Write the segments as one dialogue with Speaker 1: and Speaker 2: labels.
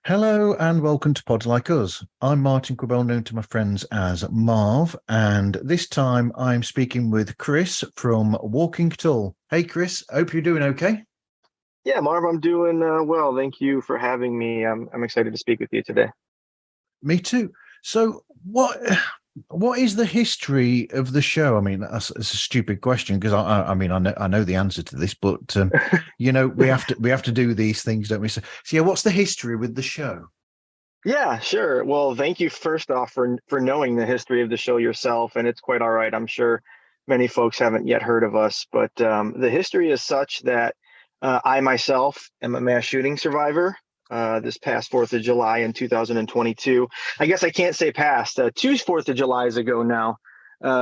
Speaker 1: Hello and welcome to Pods Like Us. I'm Martin Quibell, known to my friends as Marv, and this time I'm speaking with Chris from Walking Tall. Hey, Chris, hope you're doing okay.
Speaker 2: Yeah, Marv, I'm doing well. Thank you for having me. I'm excited to speak with you today.
Speaker 1: Me too. So, what is the history of the show? I mean, that's a stupid question because I know the answer to this, but we have to do these things, don't we? So yeah, what's the history with the show?
Speaker 2: Yeah, sure. Well, thank you first off for knowing the history of the show yourself, and it's quite all right. I'm sure many folks haven't yet heard of us, but the history is such that I myself am a mass shooting survivor. This past 4th of July in 2022. I guess I can't say past. 2 4th of Julys ago now,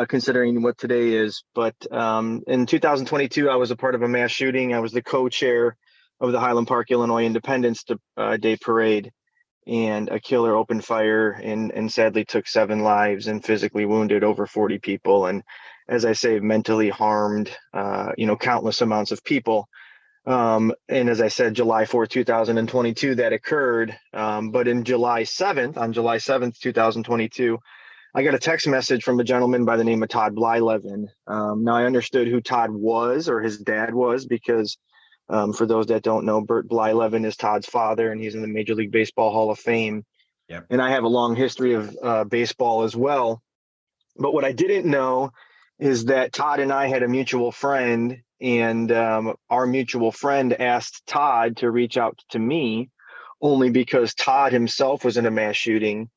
Speaker 2: considering what today is. But in 2022, I was a part of a mass shooting. I was the co-chair of the Highland Park, Illinois Independence Day Parade. And a killer opened fire and sadly took 7 lives and physically wounded over 40 people. And as I say, mentally harmed, countless amounts of people. And as I said, July 4th, 2022, that occurred. But on July 7th, 2022, I got a text message from a gentleman by the name of Todd Blylevin. Now I understood who Todd was, or his dad was, because for those that don't know, Bert Blylevin is Todd's father, and he's in the Major League Baseball Hall of Fame.
Speaker 1: Yep.
Speaker 2: And I have a long history of baseball as well. But what I didn't know is that Todd and I had a mutual friend, and our mutual friend asked Todd to reach out to me only because Todd himself was in a mass shooting.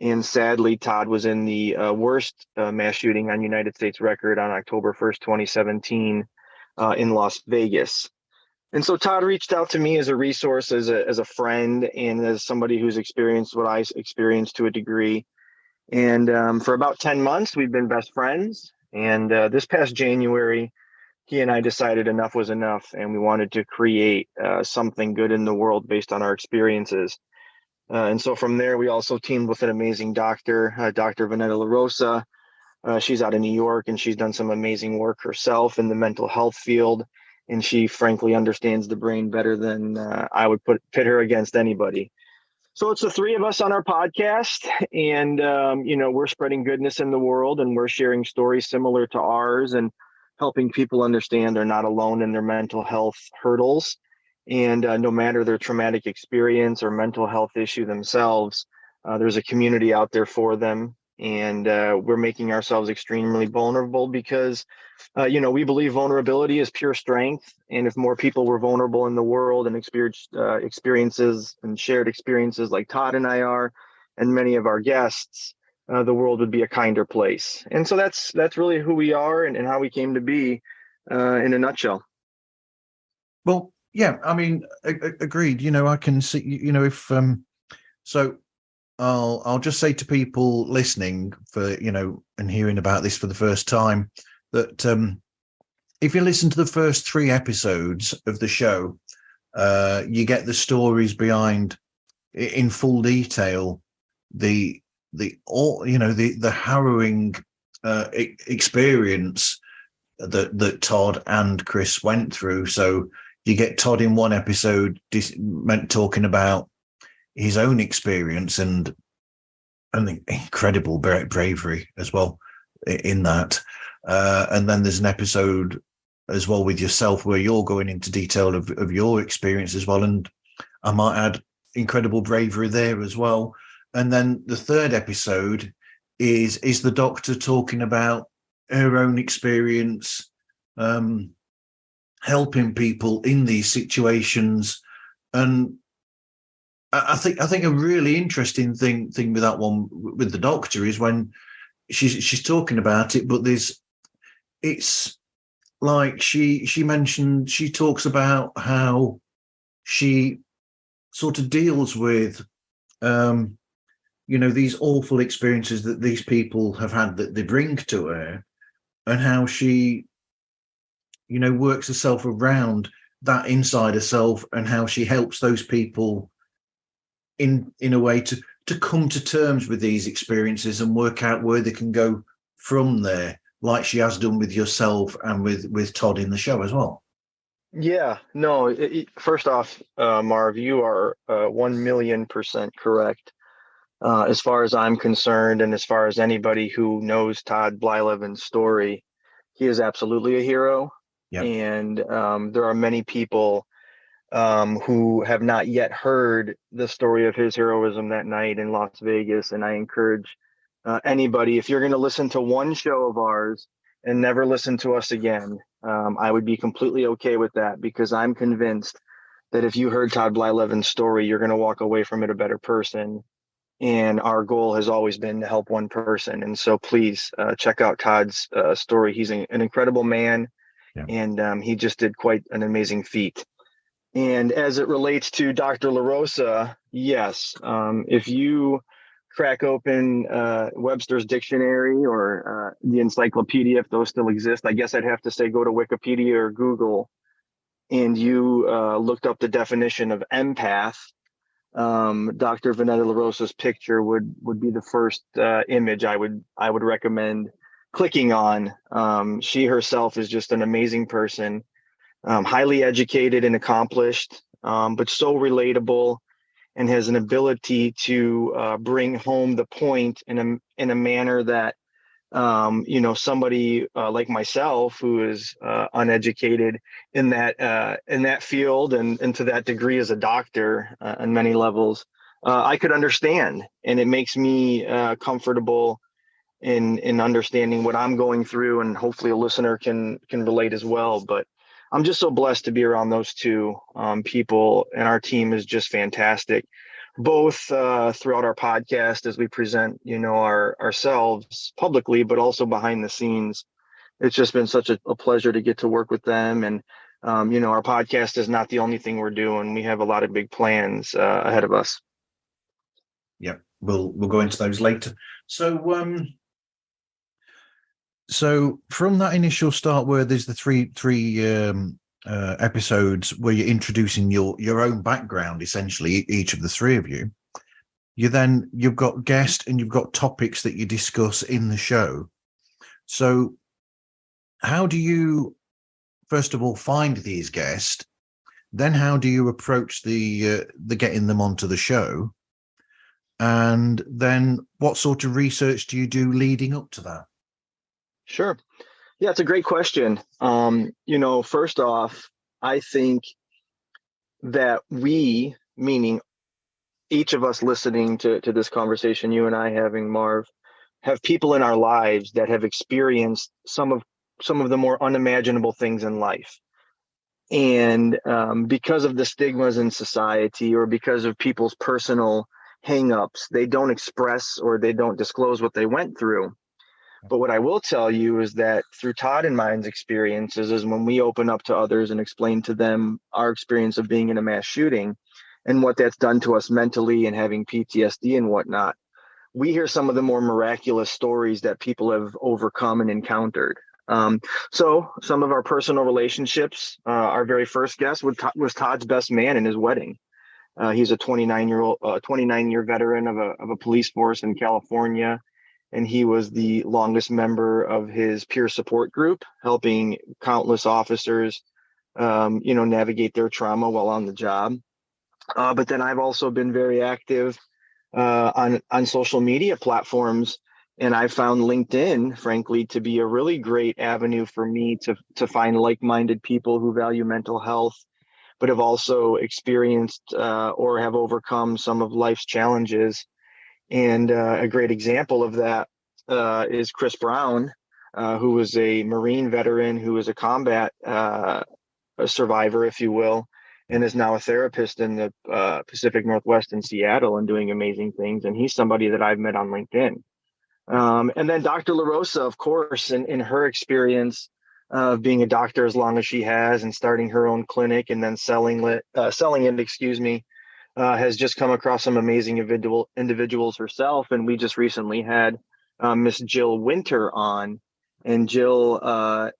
Speaker 2: And sadly, Todd was in the worst mass shooting on United States record on October 1st, 2017 in Las Vegas. And so Todd reached out to me as a resource, as a friend, and as somebody who's experienced what I experienced to a degree. And for about 10 months, we've been best friends. And this past January, he and I decided enough was enough, and we wanted to create something good in the world based on our experiences. And so from there, we also teamed with an amazing doctor, Dr. Vanetta LaRosa. She's out of New York, and she's done some amazing work herself in the mental health field. And she frankly understands the brain better than I would pit her against anybody. So it's the three of us on our podcast, and we're spreading goodness in the world, and we're sharing stories similar to ours, and helping people understand they're not alone in their mental health hurdles. And no matter their traumatic experience or mental health issue themselves, there's a community out there for them. And we're making ourselves extremely vulnerable because, we believe vulnerability is pure strength. And if more people were vulnerable in the world and experiences and shared experiences like Todd and I are, and many of our guests, the world would be a kinder place. And so that's really who we are and how we came to be in a nutshell.
Speaker 1: Well, yeah, I mean, agreed. I can see, if so. I'll just say to people listening and hearing about this for the first time that if you listen to the first 3 episodes of the show, you get the stories behind in full detail, the harrowing experience that Todd and Chris went through. So you get Todd in one episode talking about his own experience and the incredible bravery as well in that. And then there's an episode as well with yourself where you're going into detail of your experience as well. And I might add incredible bravery there as well. And then the 3rd episode is the doctor talking about her own experience, helping people in these situations. And I think a really interesting thing with that one with the doctor is when she's talking about it, but it's like she mentioned, she talks about how she sort of deals with these awful experiences that these people have had that they bring to her, and how she, works herself around that inside herself, and how she helps those people in a way to come to terms with these experiences and work out where they can go from there, like she has done with yourself and with Todd in the show as well.
Speaker 2: Yeah, no, first off, Marv, you are 1,000,000% correct. As far as I'm concerned, and as far as anybody who knows Todd Blyleven's story, he is absolutely a hero.
Speaker 1: Yeah.
Speaker 2: And there are many people who have not yet heard the story of his heroism that night in Las Vegas. And I encourage anybody, if you're going to listen to one show of ours and never listen to us again, I would be completely okay with that, because I'm convinced that if you heard Todd Blyleven's story, you're going to walk away from it a better person. And our goal has always been to help one person. And so please check out Todd's story. He's an incredible man,
Speaker 1: Yeah.
Speaker 2: and he just did quite an amazing feat. And as it relates to Dr. LaRosa, yes, if you crack open Webster's dictionary or the encyclopedia, if those still exist, I guess I'd have to say go to Wikipedia or Google, and you looked up the definition of empath, Dr. Vanetta LaRosa's picture would be the first image I would recommend clicking on. She herself is just an amazing person, highly educated and accomplished, but so relatable, and has an ability to bring home the point in a manner that somebody like myself, who is uneducated in that field, and to that degree as a doctor on many levels, I could understand, and it makes me comfortable in understanding what I'm going through, and hopefully a listener can relate as well. But I'm just so blessed to be around those two people, and our team is just fantastic, both throughout our podcast as we present, ourselves publicly, but also behind the scenes. It's just been such a pleasure to get to work with them. And, our podcast is not the only thing we're doing. We have a lot of big plans ahead of us.
Speaker 1: Yeah, we'll go into those later. So from that initial start, where there's the three episodes where you're introducing your own background, essentially, each of the three of you, you've got guests and you've got topics that you discuss in the show. So how do you, first of all, find these guests? Then how do you approach the getting them onto the show? And then what sort of research do you do leading up to that?
Speaker 2: Sure. Yeah, it's a great question. First off, I think that we, meaning each of us listening to this conversation, you and I having, Marv, have people in our lives that have experienced some of the more unimaginable things in life. And because of the stigmas in society, or because of people's personal hangups, they don't express or they don't disclose what they went through. But what I will tell you is that through Todd and mine's experiences, is when we open up to others and explain to them our experience of being in a mass shooting and what that's done to us mentally and having PTSD and whatnot, we hear some of the more miraculous stories that people have overcome and encountered. So some of our personal relationships, our very first guest was Todd's best man in his wedding. He's a 29-year veteran of a police force in California. And he was the longest member of his peer support group, helping countless officers, navigate their trauma while on the job. But then I've also been very active on social media platforms, and I found LinkedIn, frankly, to be a really great avenue for me to find like-minded people who value mental health, but have also experienced or have overcome some of life's challenges. And a great example of that is Chris Brown, who was a Marine veteran, who was a combat survivor, if you will, and is now a therapist in the Pacific Northwest in Seattle and doing amazing things. And he's somebody that I've met on LinkedIn. And then Dr. LaRosa, of course, in her experience of being a doctor as long as she has, and starting her own clinic and then selling it, has just come across some amazing individuals herself. And we just recently had Miss Jill Winter on. And Jill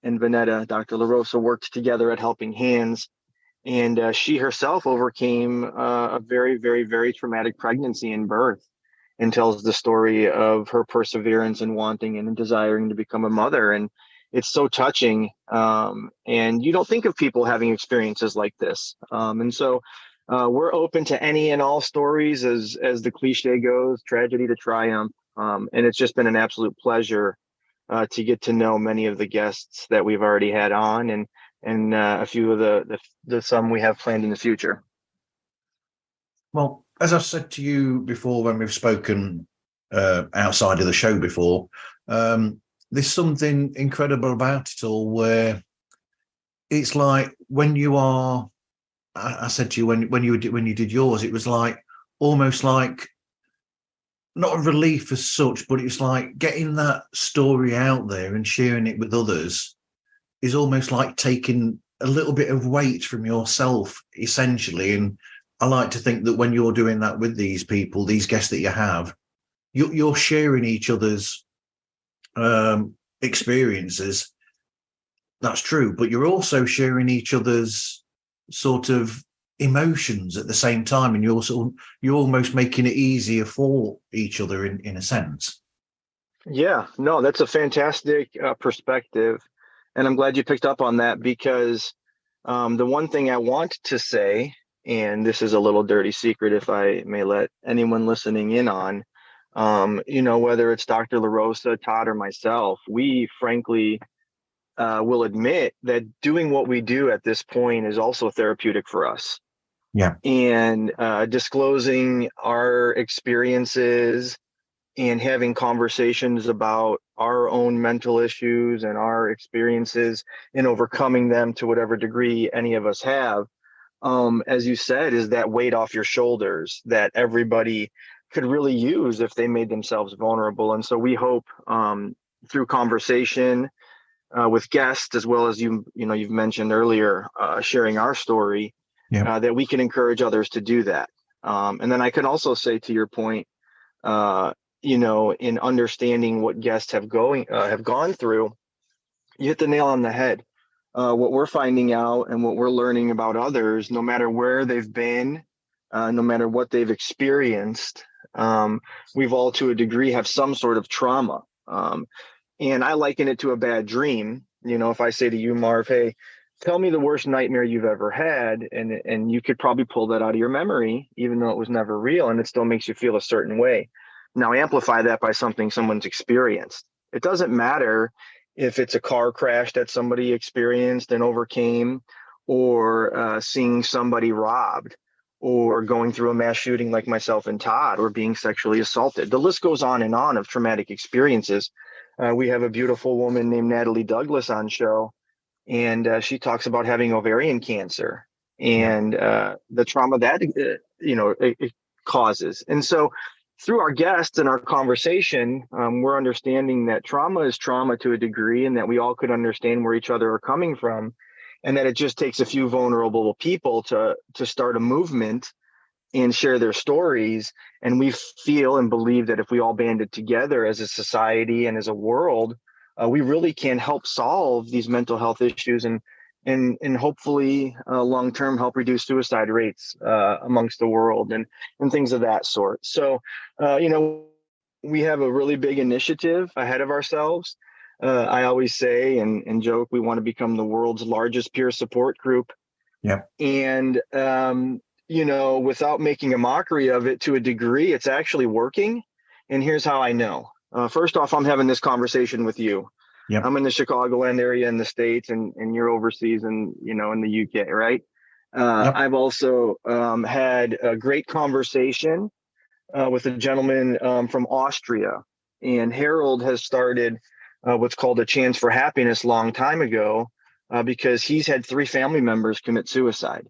Speaker 2: and Vanetta, Dr. LaRosa, worked together at Helping Hands. And she herself overcame a very, very, very traumatic pregnancy and birth, and tells the story of her perseverance and wanting and desiring to become a mother. And it's so touching. And you don't think of people having experiences like this. And so we're open to any and all stories, as the cliche goes, tragedy to triumph. And it's just been an absolute pleasure to get to know many of the guests that we've already had on, and a few of the some we have planned in the future.
Speaker 1: Well, as I've said to you before when we've spoken outside of the show before, there's something incredible about it all, where it's like when you are, I said to you when you did yours, it was like almost like not a relief as such, but it's like getting that story out there and sharing it with others is almost like taking a little bit of weight from yourself, essentially. And I like to think that when you're doing that with these people, these guests that you have, you're sharing each other's experiences. That's true, but you're also sharing each other's sort of emotions at the same time, and you're almost making it easier for each other in a sense.
Speaker 2: Yeah, no, that's a fantastic perspective. And I'm glad you picked up on that, because the one thing I want to say, and this is a little dirty secret if I may let anyone listening in on, whether it's Dr. LaRosa, Todd, or myself, we frankly will admit that doing what we do at this point is also therapeutic for us.
Speaker 1: Yeah.
Speaker 2: And disclosing our experiences and having conversations about our own mental issues and our experiences and overcoming them to whatever degree any of us have, as you said, is that weight off your shoulders that everybody could really use if they made themselves vulnerable. And so we hope through conversation with guests, as well as you've mentioned earlier, sharing our story,
Speaker 1: Yeah.
Speaker 2: that we can encourage others to do that. And then I can also say, to your point, in understanding what guests have gone through, you hit the nail on the head. What we're finding out and what we're learning about others, no matter where they've been, no matter what they've experienced, we've all, to a degree, have some sort of trauma. And I liken it to a bad dream. If I say to you, Marv, hey, tell me the worst nightmare you've ever had, and you could probably pull that out of your memory, even though it was never real, and it still makes you feel a certain way. Now amplify that by something someone's experienced. It doesn't matter if it's a car crash that somebody experienced and overcame, or seeing somebody robbed, or going through a mass shooting like myself and Todd, or being sexually assaulted. The list goes on and on of traumatic experiences. We have a beautiful woman named Natalie Douglas on show, and she talks about having ovarian cancer and the trauma that it causes. And so through our guests and our conversation, we're understanding that trauma is trauma to a degree, and that we all could understand where each other are coming from, and that it just takes a few vulnerable people to start a movement and share their stories. And we feel and believe that if we all banded together as a society and as a world, we really can help solve these mental health issues, and hopefully long term help reduce suicide rates amongst the world, and things of that sort. So we have a really big initiative ahead of ourselves. I always say and joke, we want to become the world's largest peer support group.
Speaker 1: Yeah.
Speaker 2: And without making a mockery of it, to a degree, it's actually working. And here's how I know. First off, I'm having this conversation with you.
Speaker 1: Yep.
Speaker 2: I'm in the Chicagoland area in the States, and you're overseas and in the UK, right?
Speaker 1: Yep.
Speaker 2: I've also had a great conversation with a gentleman from Austria. And Harold has started what's called a Chance for Happiness long time ago, because he's had 3 family members commit suicide.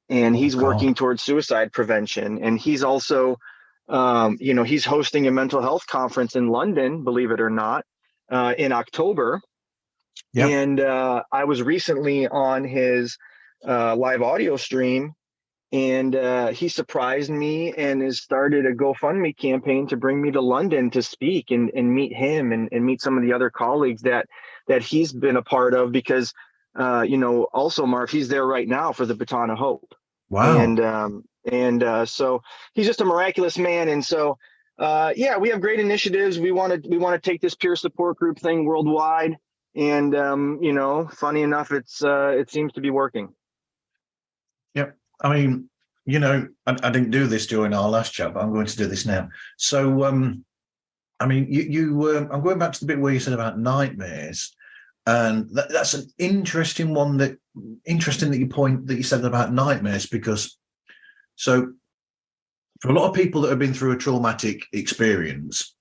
Speaker 2: And he's working towards suicide prevention. And he's also, he's hosting a mental health conference in London, believe it or not, in October.
Speaker 1: Yep.
Speaker 2: And I was recently on his live audio stream, And he surprised me and has started a GoFundMe campaign to bring me to London to speak and meet him and meet some of the other colleagues that he's been a part of, because also, Marv, he's there right now for the Baton of Hope.
Speaker 1: Wow.
Speaker 2: And so he's just a miraculous man. And so we have great initiatives. We want to take this peer support group thing worldwide. And funny enough, it seems to be working.
Speaker 1: Yep. I mean, I didn't do this during our last chat, but I'm going to do this now. So, I mean, I'm going back to the bit where you said about nightmares, and that's an interesting one. Interesting that you said about nightmares, because so for a lot of people that have been through a traumatic experience,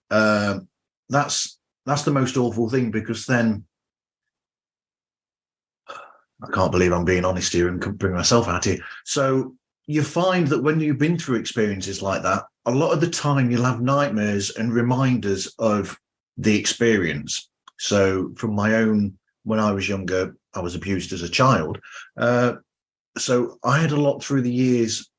Speaker 1: that's the most awful thing, because then I can't believe I'm being honest here and bring myself out here. So you find that when you've been through experiences like that, a lot of the time you'll have nightmares and reminders of the experience. So from my own, when I was younger, I was abused as a child. So I had a lot through the years,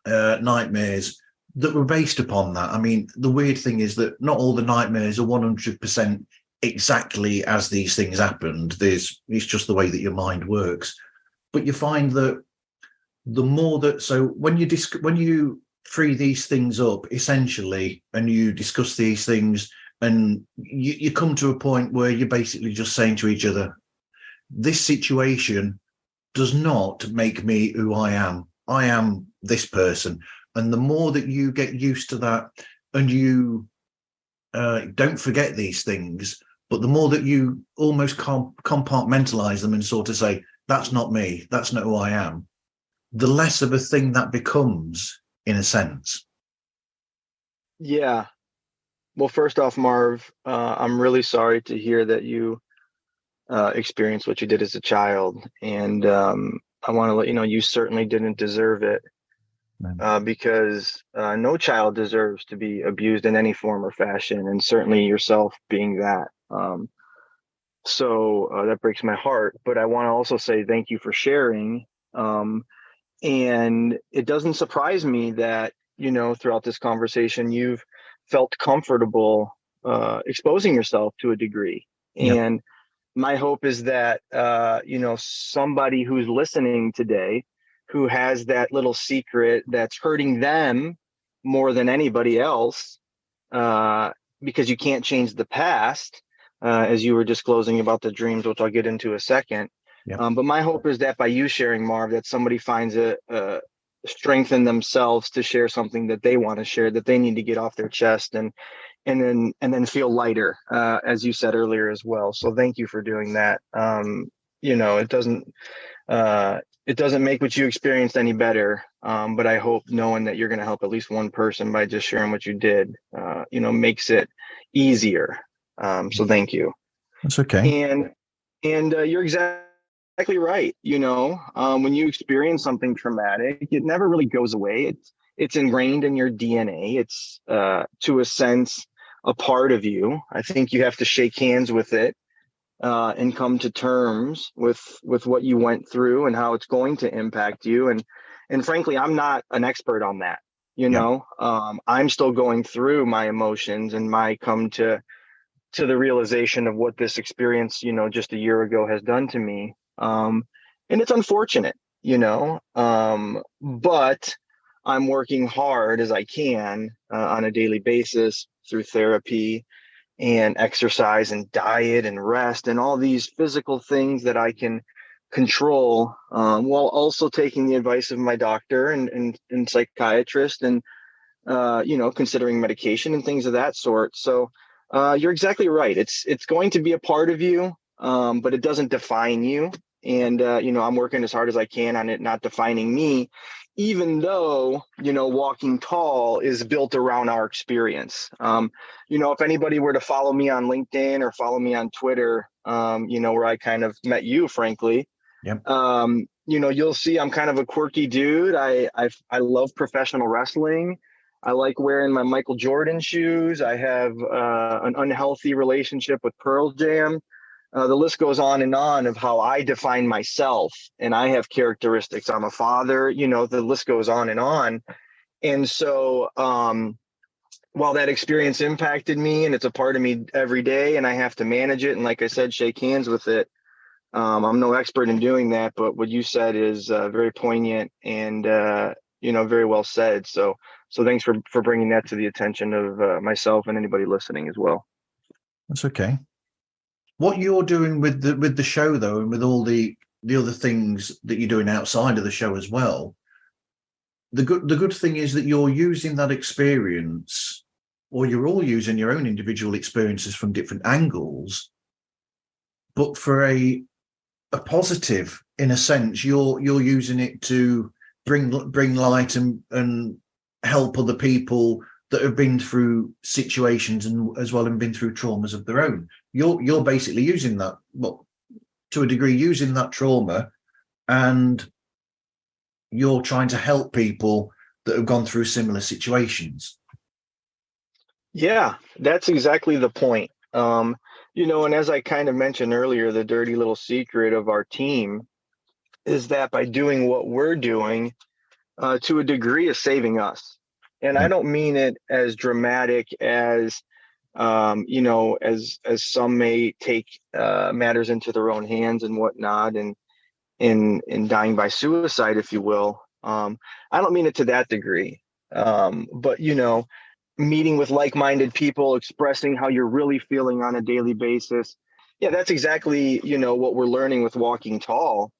Speaker 1: nightmares that were based upon that. I mean, the weird thing is that not all the nightmares are 100% exactly as these things happened. It's just the way that your mind works. But you find that the more that, so when you free these things up essentially, and you discuss these things, and you come to a point where you're basically just saying to each other, this situation does not make me who I am. I am this person. And the more that you get used to that, and you don't forget these things, but the more that you almost compartmentalize them and sort of say, that's not me, that's not who I am, the less of a thing that becomes, in a sense.
Speaker 2: Yeah. Well, first off, Marv, I'm really sorry to hear that you experienced what you did as a child. And I want to let you know you certainly didn't deserve it, because no child deserves to be abused in any form or fashion, and certainly yourself being that. So that breaks my heart. But I want to also say thank you for sharing. And it doesn't surprise me that, throughout this conversation, you've felt comfortable exposing yourself to a degree.
Speaker 1: Yep.
Speaker 2: And my hope is that, somebody who's listening today, who has that little secret that's hurting them more than anybody else, because you can't change the past, as you were disclosing about the dreams, which I'll get into a second.
Speaker 1: Yep.
Speaker 2: But my hope is that by you sharing, Marv, that somebody finds a strength in themselves to share something that they want to share, that they need to get off their chest, and then feel lighter, as you said earlier as well. So thank you for doing that. It doesn't make what you experienced any better, but I hope knowing that you're going to help at least one person by just sharing what you did, makes it easier. So thank you.
Speaker 1: That's okay.
Speaker 2: And you're exactly right. When you experience something traumatic, it never really goes away. It's ingrained in your DNA. It's to a sense a part of you. I think you have to shake hands with it, and come to terms with what you went through and how it's going to impact you. And frankly, I'm not an expert on that.
Speaker 1: Yep.
Speaker 2: I'm still going through my emotions and my come to the realization of what this experience, just a year ago has done to me. And it's unfortunate, but I'm working hard as I can, on a daily basis through therapy and exercise and diet and rest and all these physical things that I can control, while also taking the advice of my doctor and psychiatrist, and considering medication and things of that sort. So you're exactly right. It's going to be a part of you, but it doesn't define you. And I'm working as hard as I can on it not defining me, even though Walking Tall is built around our experience. If anybody were to follow me on LinkedIn or follow me on Twitter, where I kind of met you, frankly.
Speaker 1: Yep.
Speaker 2: You'll see I'm kind of a quirky dude. I love professional wrestling. I like wearing my Michael Jordan shoes. I have an unhealthy relationship with Pearl Jam. The list goes on and on of how I define myself, and I have characteristics. I'm a father, the list goes on and on. And so, while that experience impacted me and it's a part of me every day and I have to manage it, and like I said, shake hands with it. I'm no expert in doing that, but what you said is very poignant and, very well said. So thanks for bringing that to the attention of myself and anybody listening as well.
Speaker 1: That's okay. What you're doing with the show, though, and with all the other things that you're doing outside of the show as well, the good thing is that you're using that experience, or you're all using your own individual experiences from different angles, but for a positive, in a sense. You're using it to bring light and help other people that have been through situations and as well and been through traumas of their own. You're basically using that, well, to a degree, using that trauma, and you're trying to help people that have gone through similar situations.
Speaker 2: Yeah, that's exactly the point. And as I kind of mentioned earlier, the dirty little secret of our team is that by doing what we're doing, to a degree, is saving us. And I don't mean it as dramatic as, as some may take matters into their own hands and whatnot, and in dying by suicide, if you will. I don't mean it to that degree. But meeting with like-minded people, expressing how you're really feeling on a daily basis. Yeah, that's exactly, what we're learning with Walking Tall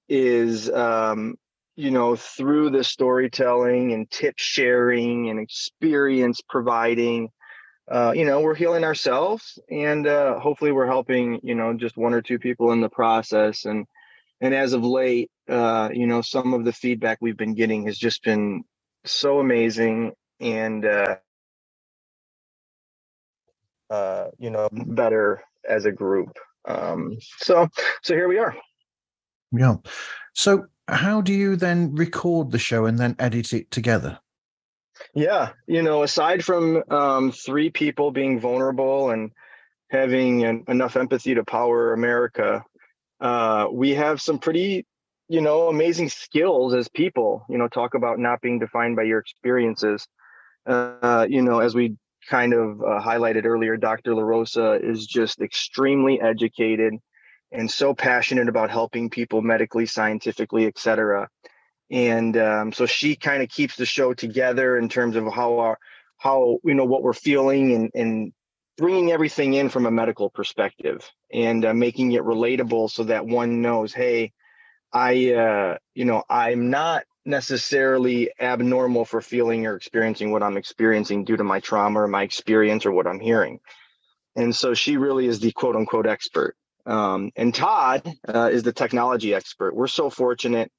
Speaker 2: is, through the storytelling and tip sharing and experience providing, we're healing ourselves, and hopefully we're helping, just one or two people in the process. And as of late, some of the feedback we've been getting has just been so amazing, and better as a group. So here we are.
Speaker 1: Yeah. So how do you then record the show and then edit it together?
Speaker 2: Yeah. Aside from three people being vulnerable and having enough empathy to power America, we have some pretty, amazing skills as people. Talk about not being defined by your experiences. As we kind of highlighted earlier, Dr. LaRosa is just extremely educated and so passionate about helping people medically, scientifically, et cetera. And so she kind of keeps the show together in terms of how what we're feeling, and bringing everything in from a medical perspective, and making it relatable so that one knows, hey, I'm not necessarily abnormal for feeling or experiencing what I'm experiencing due to my trauma or my experience or what I'm hearing. And so she really is the quote unquote expert. And Todd is the technology expert. We're so fortunate.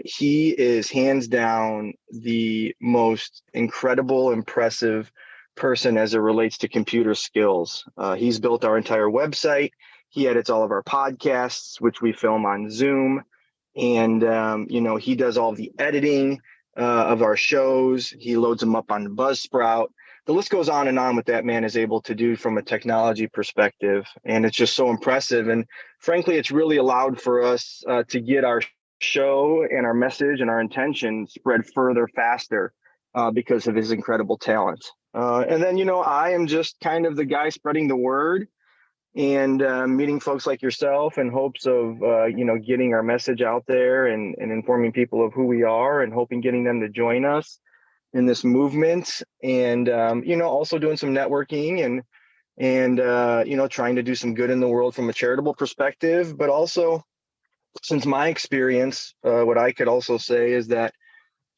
Speaker 2: He is hands down the most incredible, impressive person as it relates to computer skills. He's built our entire website. He edits all of our podcasts, which we film on Zoom. And, he does all the editing of our shows. He loads them up on Buzzsprout. The list goes on and on what that man is able to do from a technology perspective. And it's just so impressive. And frankly, it's really allowed for us to get our show and our message and our intention spread further, faster, because of his incredible talent. And then, I am just kind of the guy spreading the word, and meeting folks like yourself in hopes of, getting our message out there, and informing people of who we are, and hoping getting them to join us in this movement. And, also doing some networking, and trying to do some good in the world from a charitable perspective. But also, since my experience, what I could also say is that,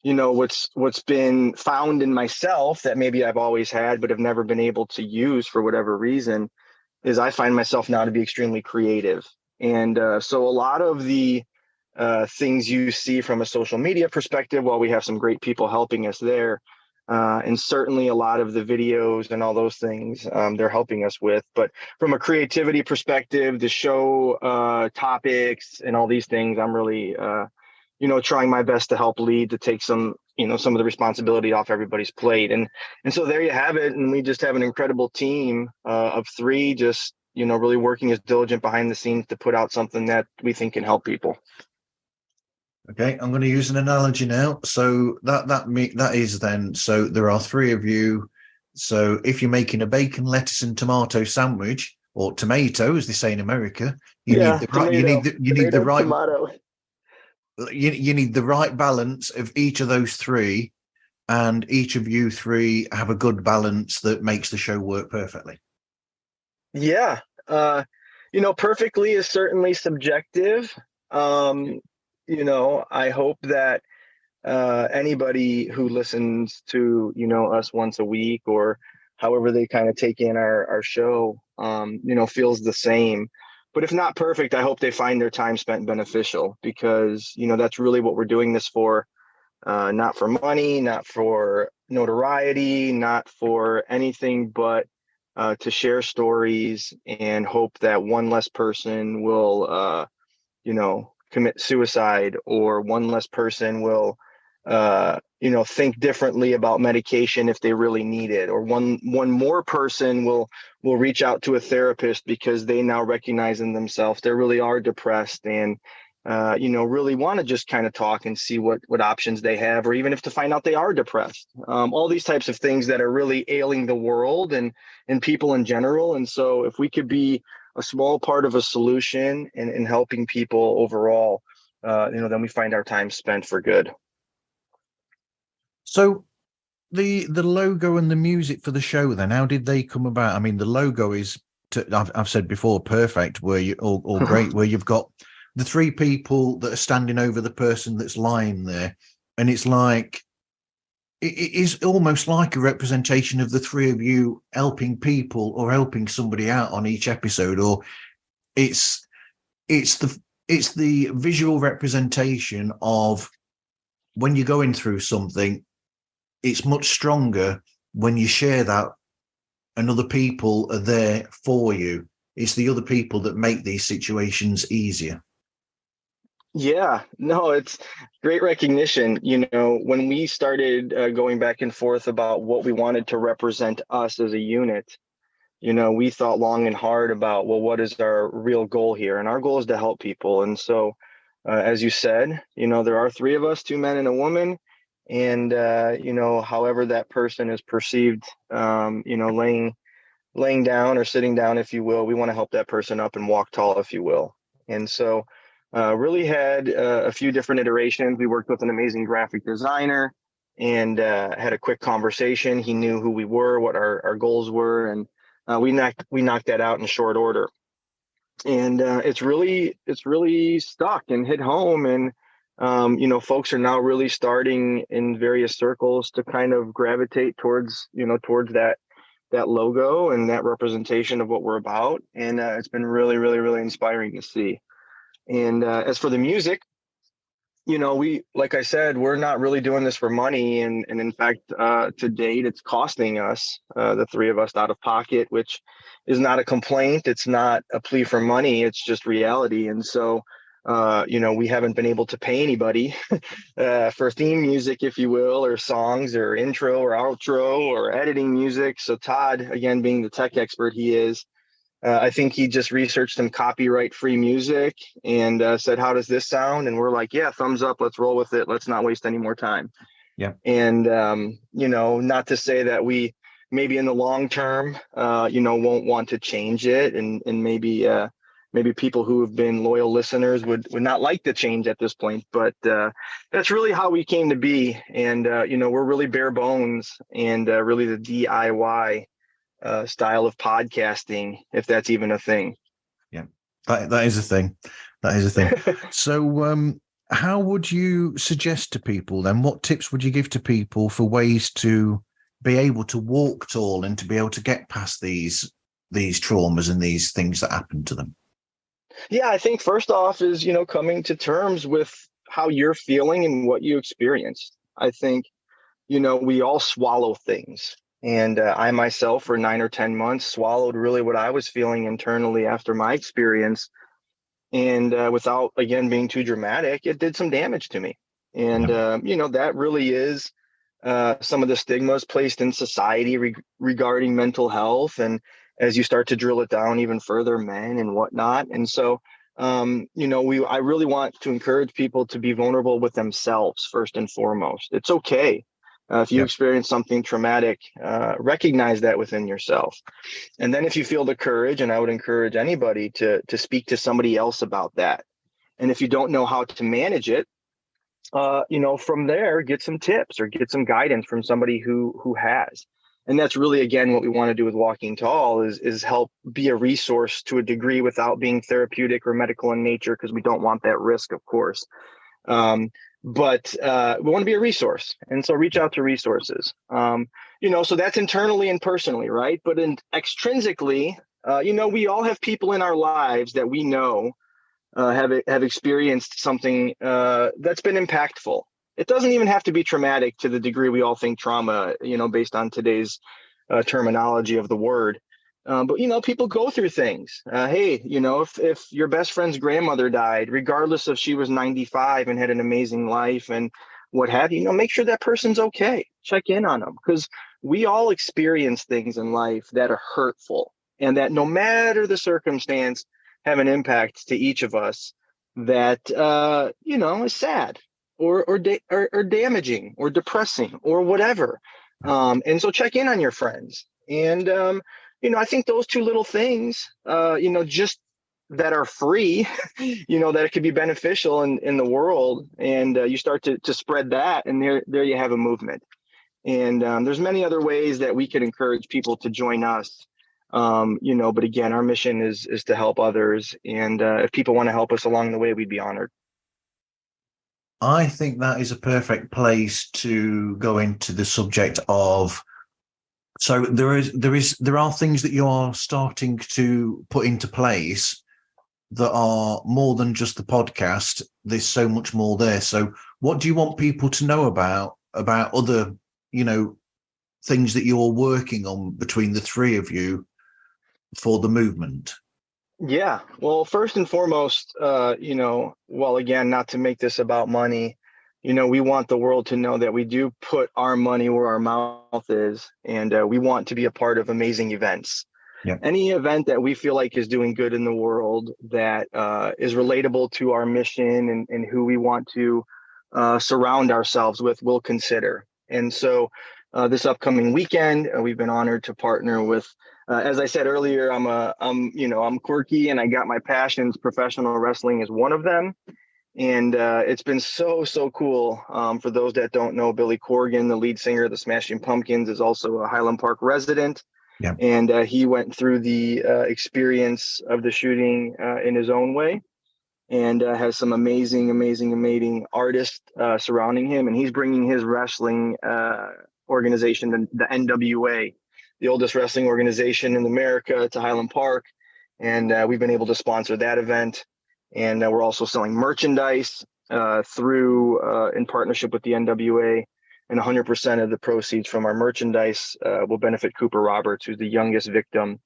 Speaker 2: what's been found in myself that maybe I've always had, but have never been able to use for whatever reason, is I find myself now to be extremely creative. And so a lot of the things you see from a social media perspective, while we have some great people helping us there, and certainly a lot of the videos and all those things, they're helping us with. But from a creativity perspective, the show topics and all these things, I'm really, trying my best to help lead, to take some of the responsibility off everybody's plate. And so there you have it. And we just have an incredible team of three, just, really working as diligent behind the scenes to put out something that we think can help people.
Speaker 1: Okay, I'm going to use an analogy now. So that is then, so there are three of you. So if you're making a bacon, lettuce, and tomato sandwich, or tomato, as they say in America, you need the right, you need the right,
Speaker 2: tomato.
Speaker 1: you need the right balance of each of those three, and each of you three have a good balance that makes the show work perfectly.
Speaker 2: Yeah. Perfectly is certainly subjective. I hope that anybody who listens to, us once a week or however they kind of take in our show, feels the same. But if not perfect, I hope they find their time spent beneficial, because, that's really what we're doing this for. Not for money, not for notoriety, not for anything, but to share stories and hope that one less person will, commit suicide, or one less person will, think differently about medication if they really need it, or one more person will reach out to a therapist because they now recognize in themselves they really are depressed, and really want to just kind of talk and see what options they have, or even if to find out they are depressed. All these types of things that are really ailing the world and people in general. And so if we could be a small part of a solution in helping people overall, then we find our time spent for good.
Speaker 1: So the logo and the music for the show, then how did they come about? I mean, the logo is, I've said before, perfect, where you or great, where you've got the three people that are standing over the person that's lying there, and it's like it is almost like a representation of the three of you helping people or helping somebody out on each episode, or it's the visual representation of when you're going through something. It's much stronger when you share that and other people are there for you. It's the other people that make these situations easier.
Speaker 2: Yeah, no, it's great recognition. When we started going back and forth about what we wanted to represent us as a unit, we thought long and hard about, well, what is our real goal here? And our goal is to help people. And so, as you said, there are three of us, two men and a woman. And, however that person is perceived, laying down or sitting down, if you will, we want to help that person up and walk tall, if you will. And so really had a few different iterations. We worked with an amazing graphic designer and had a quick conversation. He knew who we were, what our goals were, and we knocked that out in short order. And it's really stuck and hit home. And folks are now really starting in various circles to kind of gravitate towards that logo and that representation of what we're about. And it's been really, really, really inspiring to see. And as for the music, we, like I said, we're not really doing this for money. And in fact, to date, it's costing us, the three of us, out of pocket, which is not a complaint. It's not a plea for money. It's just reality. And so, we haven't been able to pay anybody for theme music, if you will, or songs or intro or outro or editing music. So Todd, again, being the tech expert he is, I think he just researched some copyright-free music and said, how does this sound? And we're like, yeah, thumbs up. Let's roll with it. Let's not waste any more time.
Speaker 1: Yeah.
Speaker 2: And, not to say that we maybe in the long term, won't want to change it. And maybe people who have been loyal listeners would not like the change at this point. But that's really how we came to be. And, we're really bare bones and really the DIY style of podcasting, if that's even a thing.
Speaker 1: Yeah, that is a thing. That is a thing. So how would you suggest to people then, what tips would you give to people for ways to be able to walk tall and to be able to get past these traumas and these things that happen to them?
Speaker 2: Yeah, I think first off is, coming to terms with how you're feeling and what you experienced. I think, we all swallow things. And I myself, for 9 or 10 months, swallowed really what I was feeling internally after my experience. And without, again, being too dramatic, it did some damage to me. And, that really is some of the stigmas placed in society regarding mental health. And as you start to drill it down even further, men and whatnot. And so, I really want to encourage people to be vulnerable with themselves first and foremost. It's okay. If you
Speaker 1: Yep.
Speaker 2: experience something traumatic, recognize that within yourself. And then if you feel the courage, and I would encourage anybody to speak to somebody else about that. And if you don't know how to manage it, from there, get some tips or get some guidance from somebody who has. And that's really, again, what we want to do with Walking Tall is help be a resource to a degree without being therapeutic or medical in nature, because we don't want that risk, of course. But we want to be a resource. And so reach out to resources, so that's internally and personally, right? But extrinsically, we all have people in our lives that we know have experienced something that's been impactful. It doesn't even have to be traumatic to the degree we all think trauma, based on today's terminology of the word. But people go through things. Hey, if your best friend's grandmother died, regardless if she was 95 and had an amazing life and what have you, make sure that person's okay. Check in on them, because we all experience things in life that are hurtful, and that no matter the circumstance, have an impact to each of us that is sad or damaging or depressing or whatever. And so check in on your friends. And I think those two little things, just that are free, that it could be beneficial in the world, and you start to spread that, and there you have a movement. And there's many other ways that we could encourage people to join us. But again, our mission is to help others. And if people want to help us along the way, we'd be honored.
Speaker 1: I think that is a perfect place to go into the subject of. So there are things that you are starting to put into place that are more than just the podcast. There's so much more there. So what do you want people to know about other, things that you're working on between the three of you for the movement?
Speaker 2: Yeah. Well, first and foremost, again, not to make this about money, we want the world to know that we do put our money where our mouth is, and we want to be a part of amazing events.
Speaker 1: Yeah.
Speaker 2: Any event that we feel like is doing good in the world, that is relatable to our mission and who we want to surround ourselves with, we'll consider. And so this upcoming weekend, we've been honored to partner with, as I said earlier, I'm quirky, and I got my passions. Professional wrestling is one of them. And it's been so cool. For those that don't know, Billy Corgan, the lead singer of the Smashing Pumpkins, is also a Highland Park resident.
Speaker 1: Yeah.
Speaker 2: And he went through the experience of the shooting in his own way, and has some amazing artists surrounding him. And he's bringing his wrestling organization, the NWA, the oldest wrestling organization in America, to Highland Park. And we've been able to sponsor that event. And we're also selling merchandise through in partnership with the NWA. And 100% of the proceeds from our merchandise will benefit Cooper Roberts, who's the youngest victim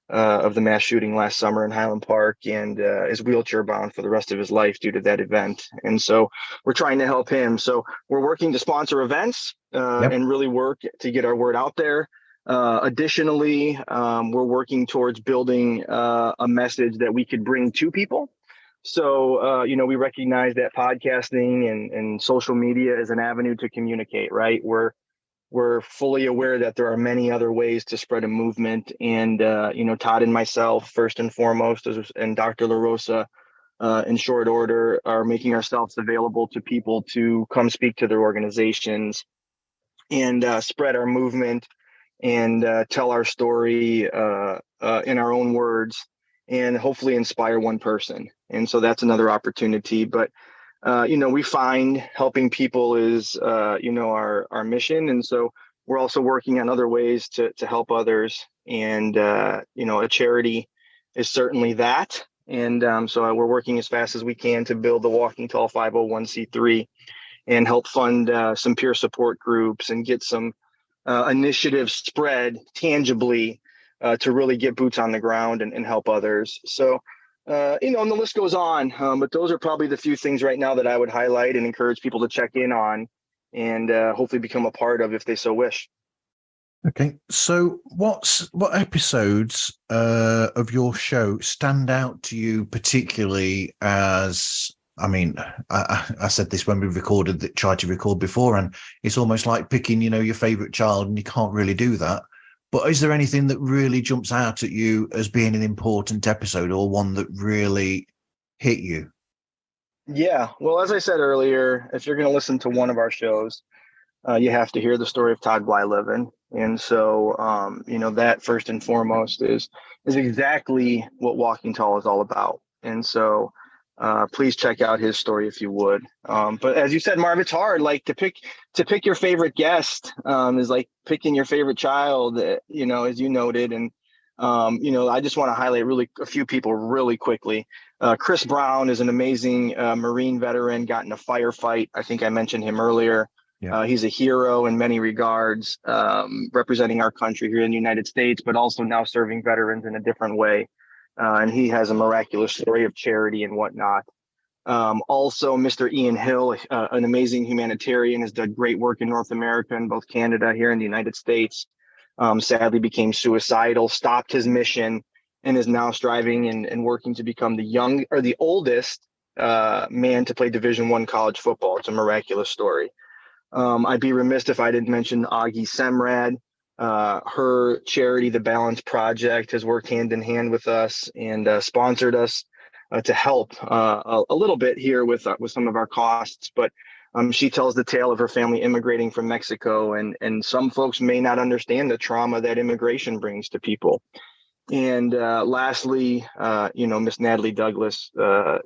Speaker 2: of the mass shooting last summer in Highland Park, and is wheelchair bound for the rest of his life due to that event. And so we're trying to help him. So we're working to sponsor events and really work to get our word out there. Additionally, we're working towards building a message that we could bring to people. So, we recognize that podcasting and social media is an avenue to communicate, right? We're fully aware that there are many other ways to spread a movement. And, Todd and myself, first and foremost, and Dr. LaRosa, in short order, are making ourselves available to people to come speak to their organizations and spread our movement and tell our story in our own words, and hopefully inspire one person. And so that's another opportunity. But we find helping people is, our mission. And so we're also working on other ways to help others. And, a charity is certainly that. And so we're working as fast as we can to build the Walking Tall 501c3 and help fund some peer support groups and get some initiatives spread tangibly to really get boots on the ground and help others. So, and the list goes on, but those are probably the few things right now that I would highlight and encourage people to check in on, and hopefully become a part of if they so wish.
Speaker 1: Okay, so what episodes of your show stand out to you particularly as? I mean, I said this when we tried to record before, and it's almost like picking, your favorite child, and you can't really do that. But is there anything that really jumps out at you as being an important episode, or one that really hit you?
Speaker 2: Yeah. Well, as I said earlier, if you're going to listen to one of our shows, you have to hear the story of Todd Blyleven. And so, that first and foremost is exactly what Walking Tall is all about. And so, please check out his story if you would. But as you said, Marv, it's hard. Like to pick your favorite guest is like picking your favorite child. As you noted, and I just want to highlight really a few people really quickly. Chris Brown is an amazing Marine veteran. Got in a firefight. I think I mentioned him earlier.
Speaker 1: Yeah.
Speaker 2: He's a hero in many regards, representing our country here in the United States, but also now serving veterans in a different way. And he has a miraculous story of charity and whatnot. Also, Mr. Ian Hill, an amazing humanitarian, has done great work in North America and both Canada here in the United States. Sadly became suicidal, stopped his mission, and is now striving and working to become the oldest man to play Division I college football. It's a miraculous story. I'd be remiss if I didn't mention Augie Semrad. Her charity, the Balance Project, has worked hand in hand with us and sponsored us to help a little bit here with some of our costs. But she tells the tale of her family immigrating from Mexico, and some folks may not understand the trauma that immigration brings to people. And lastly, Miss Natalie Douglas,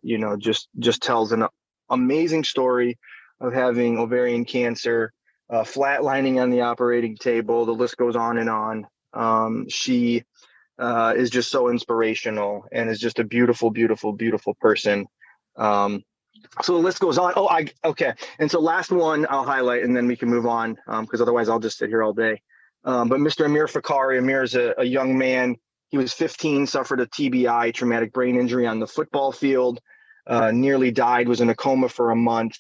Speaker 2: just tells an amazing story of having ovarian cancer, flatlining on the operating table. The list goes on and on. She is just so inspirational and is just a beautiful, beautiful, beautiful person. So the list goes on. Okay. And so last one I'll highlight, and then we can move on because otherwise I'll just sit here all day. But Mr. Amir Fakari, Amir is a young man. He was 15, suffered a TBI, traumatic brain injury on the football field, nearly died, was in a coma for a month.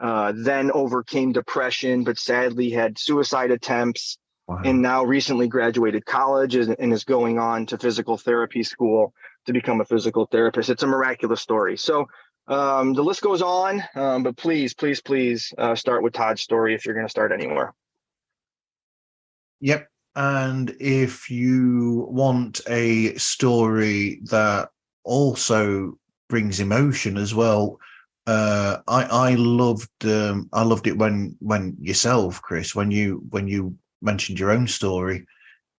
Speaker 2: Then overcame depression, but sadly had suicide attempts.
Speaker 1: Wow.
Speaker 2: And now recently graduated college and is going on to physical therapy school to become a physical therapist. It's a miraculous story. So the list goes on, but please start with Todd's story if you're going to start anywhere.
Speaker 1: Yep. And if you want a story that also brings emotion as well, I loved it when yourself, Chris, when you mentioned your own story,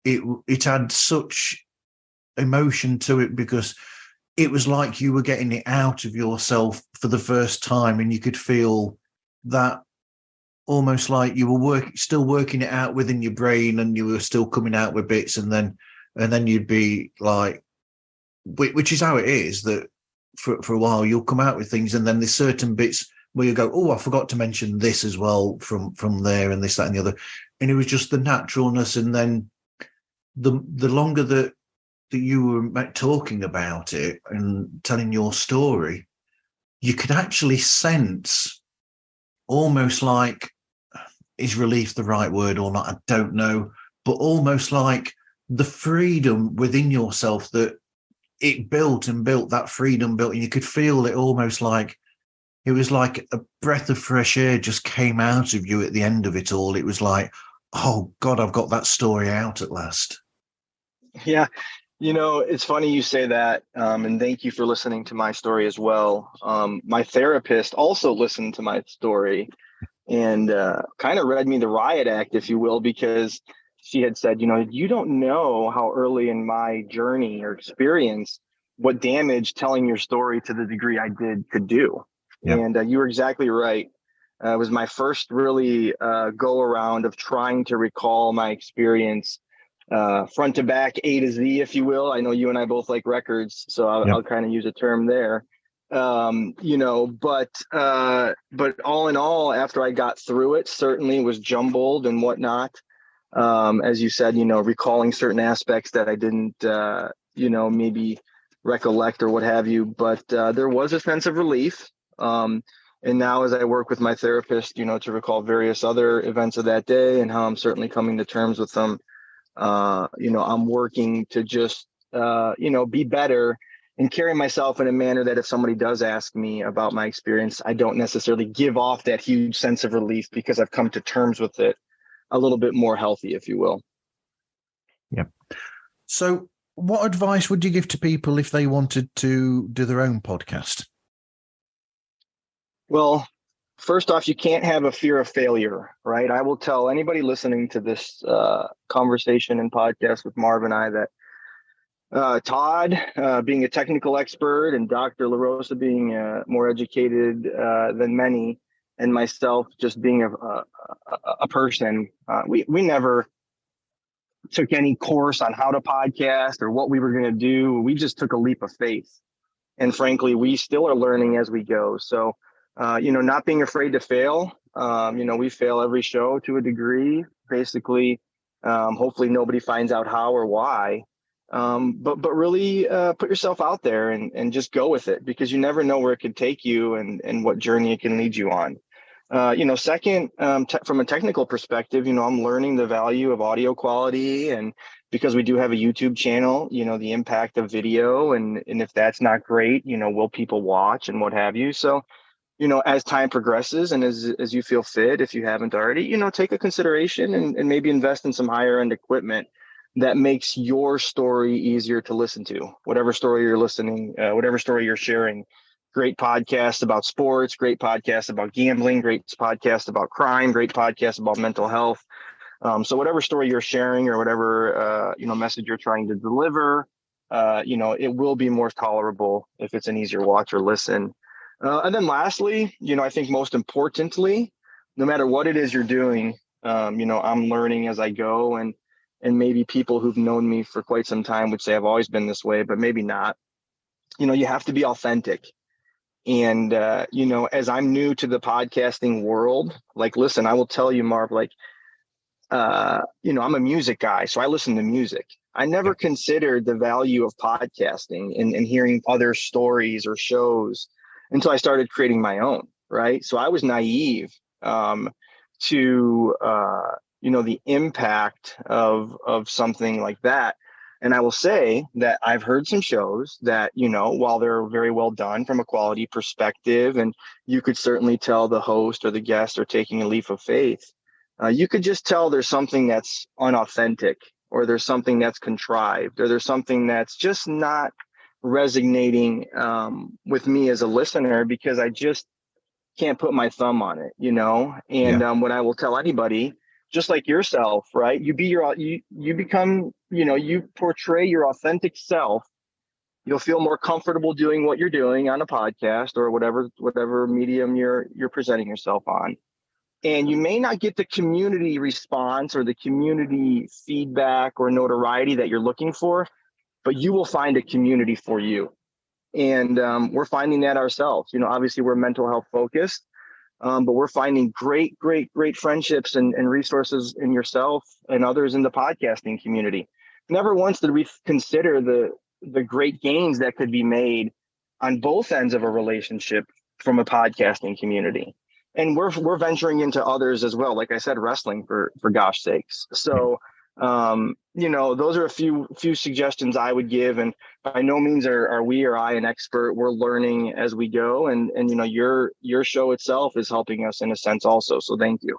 Speaker 1: it had such emotion to it because it was like you were getting it out of yourself for the first time, and you could feel that almost like you were still working it out within your brain, and you were still coming out with bits, and then you'd be like, which is how it is, that for a while you'll come out with things, and then there's certain bits where you go, oh, I forgot to mention this as well from there, and this, that, and the other. And it was just the naturalness. And then the longer that you were talking about it and telling your story, you could actually sense, almost like, is relief the right word or not? I don't know, but almost like the freedom within yourself that it built, that freedom built, and you could feel it almost like it was like a breath of fresh air just came out of you at the end of it all. It was like, oh God, I've got that story out at last.
Speaker 2: Yeah. It's funny you say that, and thank you for listening to my story as well. My therapist also listened to my story and kind of read me the riot act, if you will, because she had said, you don't know how early in my journey or experience what damage telling your story to the degree I did could do. Yeah. And you were exactly right. It was my first really go around of trying to recall my experience front to back, A to Z, if you will. I know you and I both like records, so I'll kind of use a term there. But all in all, after I got through it, certainly it was jumbled and whatnot. As you said, recalling certain aspects that I didn't, maybe recollect or what have you, but there was a sense of relief. And now as I work with my therapist, to recall various other events of that day and how I'm certainly coming to terms with them, I'm working to just, be better and carry myself in a manner that if somebody does ask me about my experience, I don't necessarily give off that huge sense of relief because I've come to terms with it a little bit more healthy, if you will.
Speaker 1: Yeah. So what advice would you give to people if they wanted to do their own podcast?
Speaker 2: Well, first off, you can't have a fear of failure, right? I will tell anybody listening to this conversation and podcast with Marv and I that Todd, being a technical expert, and Dr. LaRosa being more educated than many, and myself just being a person, we never took any course on how to podcast or what we were going to do. We just took a leap of faith. And frankly, we still are learning as we go. So, not being afraid to fail. We fail every show to a degree. Basically, hopefully nobody finds out how or why. But really put yourself out there and just go with it, because you never know where it could take you and what journey it can lead you on. Second, from a technical perspective, I'm learning the value of audio quality, and because we do have a YouTube channel, the impact of video, and if that's not great, will people watch and what have you. So, as time progresses and as you feel fit, if you haven't already, take a consideration and maybe invest in some higher end equipment that makes your story easier to listen to, whatever story you're listening, whatever story you're sharing. Great podcasts about sports, great podcasts about gambling, great podcasts about crime, great podcasts about mental health. So whatever story you're sharing or whatever, message you're trying to deliver, it will be more tolerable if it's an easier watch or listen. And then lastly, I think most importantly, no matter what it is you're doing, I'm learning as I go, and maybe people who've known me for quite some time would say I've always been this way, but maybe not. You have to be authentic. And, as I'm new to the podcasting world, listen, I will tell you, Marv, I'm a music guy, so I listen to music. I never considered the value of podcasting and hearing other stories or shows until I started creating my own, right? So I was naive to, the impact of something like that. And I will say that I've heard some shows that, while they're very well done from a quality perspective, and you could certainly tell the host or the guest are taking a leap of faith, you could just tell there's something that's unauthentic, or there's something that's contrived, or there's something that's just not resonating with me as a listener, because I just can't put my thumb on it, And what I will tell anybody, just like yourself, right? You become, you portray your authentic self. You'll feel more comfortable doing what you're doing on a podcast or whatever medium you're presenting yourself on. And you may not get the community response or the community feedback or notoriety that you're looking for, but you will find a community for you. And we're finding that ourselves. Obviously we're mental health focused. But we're finding great friendships and resources in yourself and others in the podcasting community. Never once did we consider the great gains that could be made on both ends of a relationship from a podcasting community. And we're venturing into others as well. Like I said, wrestling for gosh sakes. So, those are a few suggestions I would give. And by no means are we or I an expert. We're learning as we go. And your show itself is helping us in a sense also. So thank you.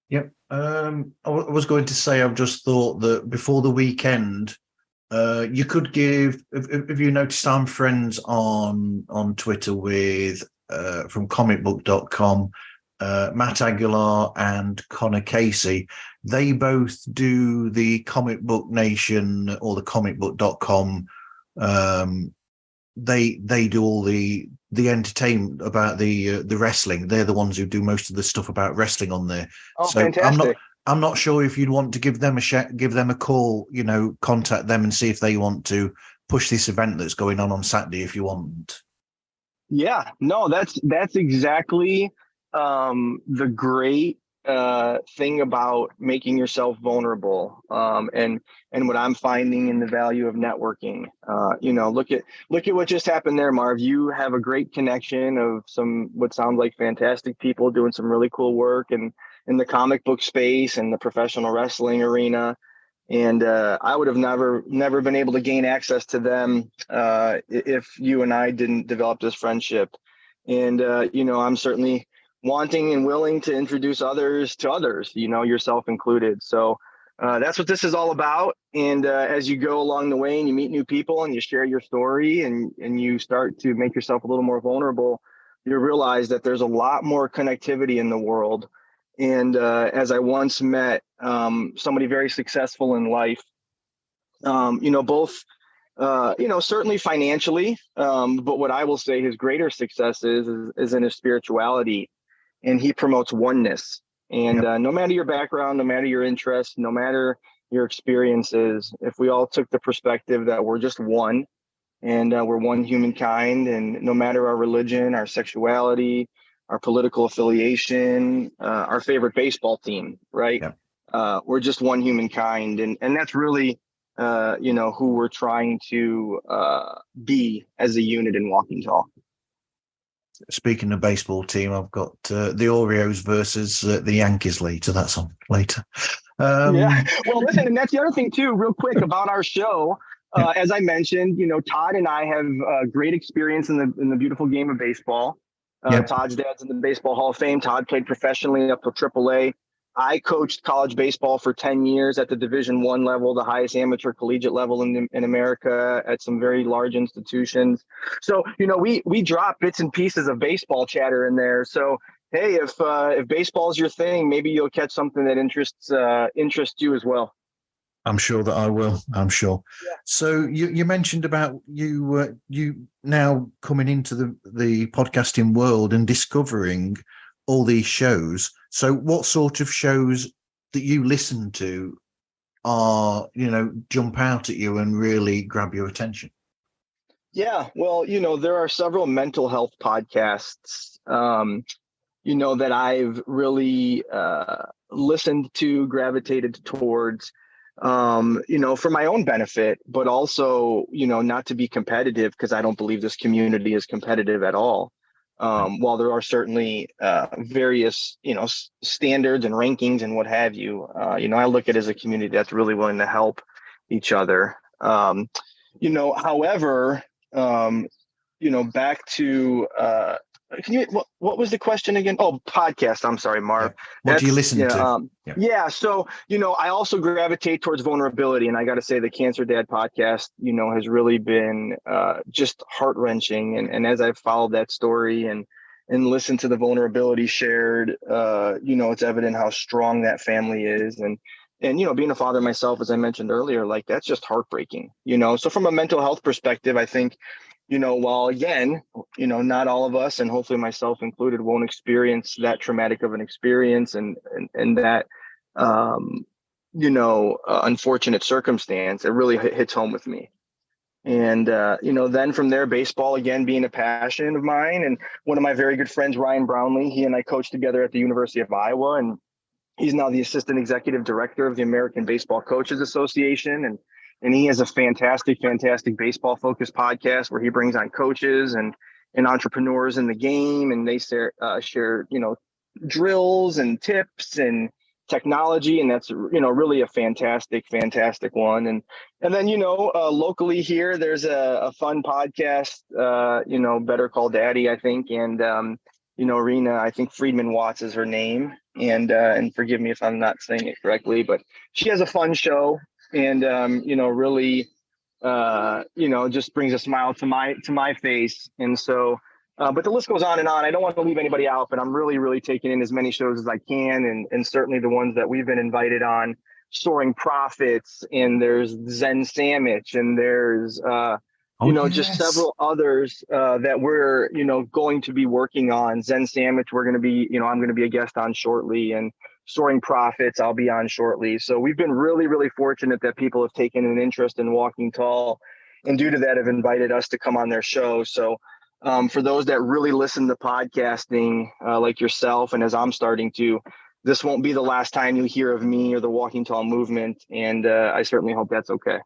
Speaker 1: Yep. I was going to say, I've just thought that before the weekend, you could give, if you noticed, I'm friends on Twitter with from comicbook.com, Matt Aguilar and Connor Casey. They both do the Comic Book Nation or the comicbook.com. They do all the entertainment about the wrestling. They're the ones who do most of the stuff about wrestling on there.
Speaker 2: Oh, so fantastic.
Speaker 1: I'm not sure if you'd want to give them a call, contact them and see if they want to push this event that's going on Saturday if you want. Yeah,
Speaker 2: no, that's exactly the great thing about making yourself vulnerable, and what I'm finding in the value of networking. Look at what just happened there, Marv. You have a great connection of some what sounds like fantastic people doing some really cool work in the comic book space and the professional wrestling arena. And I would have never been able to gain access to them if you and I didn't develop this friendship. And I'm certainly wanting and willing to introduce others to others, yourself included. So that's what this is all about. And as you go along the way and you meet new people and you share your story and you start to make yourself a little more vulnerable, you realize that there's a lot more connectivity in the world. And as I once met somebody very successful in life, both, certainly financially, but what I will say his greater success is in his spirituality, and he promotes oneness. And no matter your background, no matter your interests, no matter your experiences, if we all took the perspective that we're just one and we're one humankind, and no matter our religion, our sexuality, our political affiliation, our favorite baseball team, right? We're just one humankind. And that's really, who we're trying to be as a unit in Walking Tall.
Speaker 1: Speaking of baseball team, I've got the Oreos versus the Yankees later. That's on later.
Speaker 2: Yeah. Well, listen, and that's the other thing too, real quick about our show. As I mentioned, Todd and I have great experience in the beautiful game of baseball. Todd's dad's in the Baseball Hall of Fame. Todd played professionally up to AAA. I coached college baseball for 10 years at the Division I level, the highest amateur collegiate level in America at some very large institutions. So, we drop bits and pieces of baseball chatter in there. So, hey, if baseball is your thing, maybe you'll catch something that interests you as well.
Speaker 1: I'm sure that I will. I'm sure.
Speaker 2: Yeah.
Speaker 1: So you mentioned about you now coming into the podcasting world and discovering all these shows. So what sort of shows that you listen to are, jump out at you and really grab your attention?
Speaker 2: Yeah, well, there are several mental health podcasts, that I've really listened to, gravitated towards, for my own benefit, but also, not to be competitive, because I don't believe this community is competitive at all. While there are certainly various, standards and rankings and what have you, I look at it as a community that's really willing to help each other. However, back to what was the question again? Oh, podcast. I'm sorry, Marv.
Speaker 1: What do you listen to?
Speaker 2: So, I also gravitate towards vulnerability, and I got to say the Cancer Dad podcast, has really been just heart-wrenching. And as I've followed that story and listened to the vulnerability shared, it's evident how strong that family is. And being a father myself, as I mentioned earlier, like that's just heartbreaking, So from a mental health perspective, I think, while again, not all of us, and hopefully myself included, won't experience that traumatic of an experience and that, unfortunate circumstance, it really hits home with me. And, then from there, baseball, again, being a passion of mine. And one of my very good friends, Ryan Brownlee, he and I coached together at the University of Iowa, and he's now the assistant executive director of the American Baseball Coaches Association. And he has a fantastic baseball focused podcast where he brings on coaches and entrepreneurs in the game. And they share, drills and tips and technology. And that's, really a fantastic one. And then, locally here, there's a fun podcast, Better Call Daddy, I think. And, Rena, I think Friedman Watts is her name. And forgive me if I'm not saying it correctly, but she has a fun show. And, really, just brings a smile to my face. And so, but the list goes on and on. I don't want to leave anybody out, but I'm really, really taking in as many shows as I can. And certainly the ones that we've been invited on, Soaring Profits, and there's Zen Sandwich, and there's, just several others that we're, going to be working on. Zen Sandwich, we're going to be, I'm going to be a guest on shortly, and Soaring Profits, I'll be on shortly. So we've been really, really fortunate that people have taken an interest in Walking Tall, and due to that have invited us to come on their show. So for those that really listen to podcasting like yourself, and as I'm starting to, this won't be the last time you hear of me or the Walking Tall movement. And I certainly hope that's okay.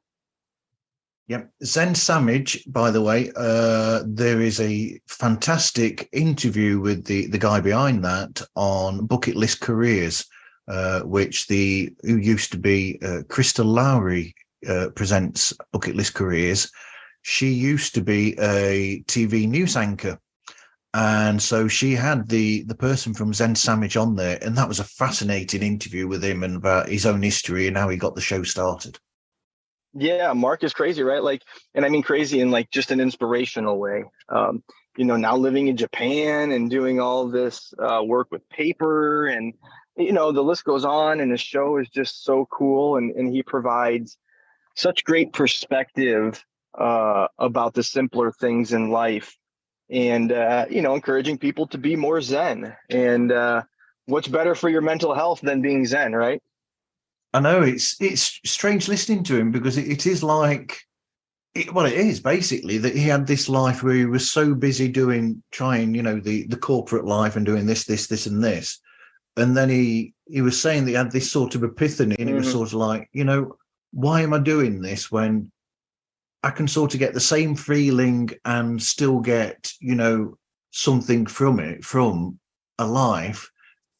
Speaker 1: Yep. Zen Sandwich, by the way, there is a fantastic interview with the guy behind that on Bucket List Careers. which who used to be Crystal Lowry presents Bucket List Careers. She used to be a TV news anchor. And so she had the person from Zen Sandwich on there, and that was a fascinating interview with him and about his own history and how he got the show started.
Speaker 2: Yeah, Mark is crazy, right? Like, and I mean crazy in like just an inspirational way. Now living in Japan and doing all this work with paper, and the list goes on. And the show is just so cool, and he provides such great perspective about the simpler things in life, and encouraging people to be more Zen. And what's better for your mental health than being Zen, right?
Speaker 1: I know it's strange listening to him, because it is like, it is basically that he had this life where he was so busy trying, the corporate life and doing this, and this. And then he was saying that he had this sort of epiphany, and it was sort of like, why am I doing this when I can sort of get the same feeling and still get, something from a life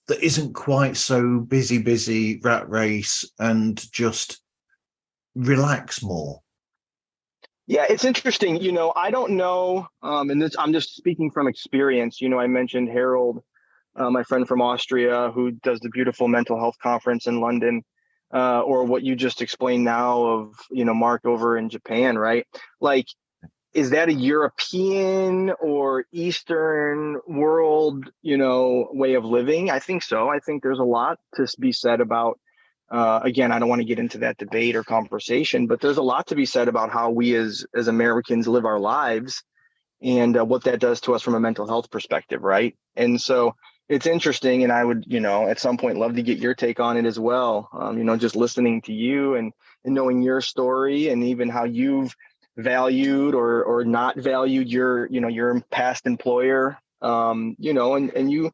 Speaker 1: that isn't quite so busy rat race, and just relax more.
Speaker 2: Yeah, it's interesting. I don't know. And this, I'm just speaking from experience. I mentioned Harold, my friend from Austria, who does the beautiful mental health conference in London, or what you just explained now of, Mark over in Japan, right? Like, is that a European or Eastern world, way of living? I think so. I think there's a lot to be said about, again, I don't want to get into that debate or conversation, but there's a lot to be said about how we as Americans live our lives, and what that does to us from a mental health perspective, right? And so it's interesting, and I would, at some point love to get your take on it as well. Just listening to you and knowing your story, and even how you've valued or not valued your past employer, and you,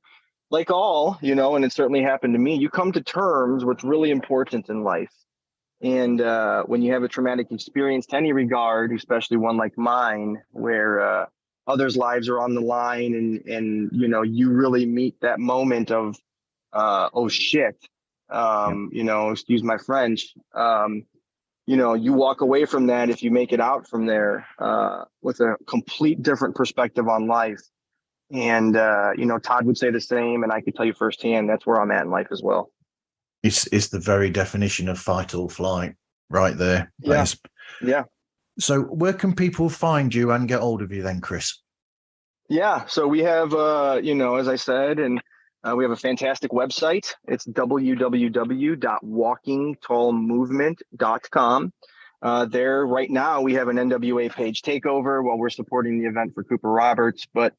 Speaker 2: like all, and it certainly happened to me, you come to terms with really important in life. And when you have a traumatic experience to any regard, especially one like mine, where others' lives are on the line, and you really meet that moment of oh shit, excuse my French, you walk away from that, if you make it out from there, with a complete different perspective on life. And Todd would say the same, and I could tell you firsthand that's where I'm at in life as well.
Speaker 1: It's the very definition of fight or flight right there.
Speaker 2: Yeah. Yeah.
Speaker 1: So where can people find you and get hold of you then, Chris?
Speaker 2: Yeah. So we have, as I said, and we have a fantastic website. It's www.walkingtallmovement.com. There right now, we have an NWA page takeover while we're supporting the event for Cooper Roberts, but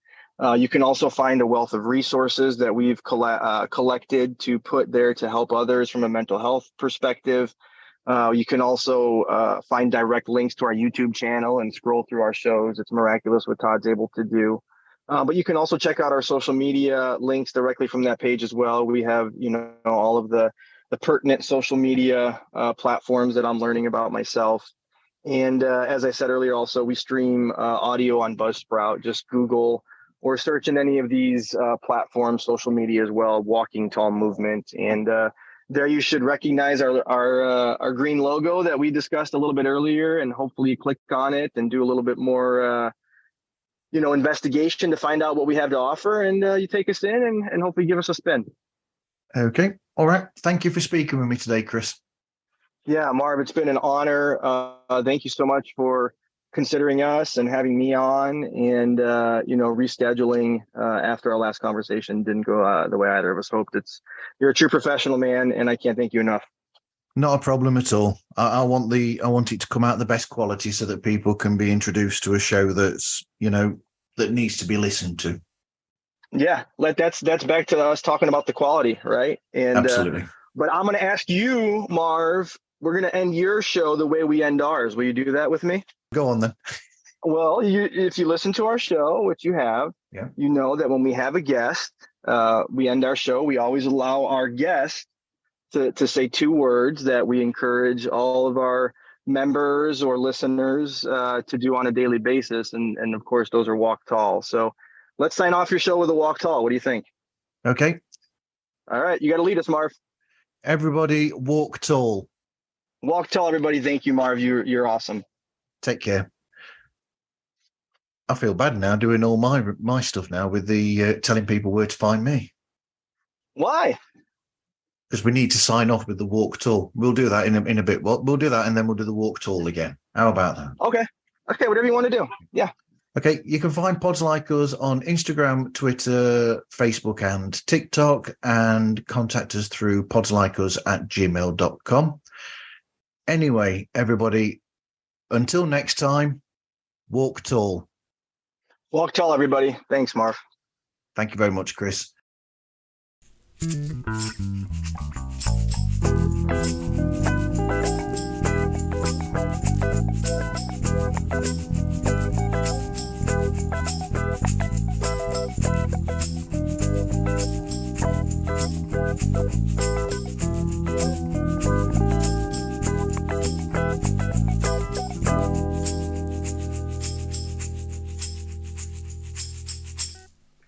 Speaker 2: you can also find a wealth of resources that we've collected to put there to help others from a mental health perspective. You can also find direct links to our YouTube channel and scroll through our shows. It's miraculous what Todd's able to do. But you can also check out our social media links directly from that page as well. We have, all of the pertinent social media platforms that I'm learning about myself. And as I said earlier, also, we stream audio on Buzzsprout. Just Google or search in any of these platforms, social media as well, Walking Tall Movement. And there you should recognize our green logo that we discussed a little bit earlier, and hopefully click on it and do a little bit more investigation to find out what we have to offer, and you take us in and hopefully give us a spin.
Speaker 1: Okay. All right. Thank you for speaking with me today, Chris.
Speaker 2: Yeah, Marv, it's been an honor. Thank you so much for considering us and having me on, and rescheduling after our last conversation didn't go the way either of us hoped. You're a true professional, man, and I can't thank you enough.
Speaker 1: Not a problem at all. I want it to come out the best quality so that people can be introduced to a show that's, that needs to be listened to.
Speaker 2: Yeah, that's back to us talking about the quality, right? And
Speaker 1: absolutely.
Speaker 2: But I'm going to ask you, Marv, we're going to end your show the way we end ours. Will you do that with me?
Speaker 1: Go on then.
Speaker 2: Well, if you listen to our show, which you have,
Speaker 1: yeah,
Speaker 2: you know that when we have a guest, we end our show. We always allow our guest to say two words that we encourage all of our members or listeners to do on a daily basis. And of course, those are walk tall. So let's sign off your show with a walk tall. What do you think?
Speaker 1: Okay.
Speaker 2: All right. You got to lead us, Marv.
Speaker 1: Everybody walk tall.
Speaker 2: Walk tall, everybody. Thank you, Marv. You're awesome.
Speaker 1: Take care. I feel bad now doing all my stuff now with the telling people where to find me.
Speaker 2: Why?
Speaker 1: Because we need to sign off with the walk tall. We'll do that in a bit. We'll do that, and then we'll do the walk tall again. How about that?
Speaker 2: Okay, whatever you want to do. Yeah.
Speaker 1: Okay, you can find Pods Like Us on Instagram, Twitter, Facebook, and TikTok, and contact us through podslikeus@gmail.com. Anyway, everybody, until next time, walk tall.
Speaker 2: Walk tall, everybody. Thanks, Marv.
Speaker 1: Thank you very much, Chris.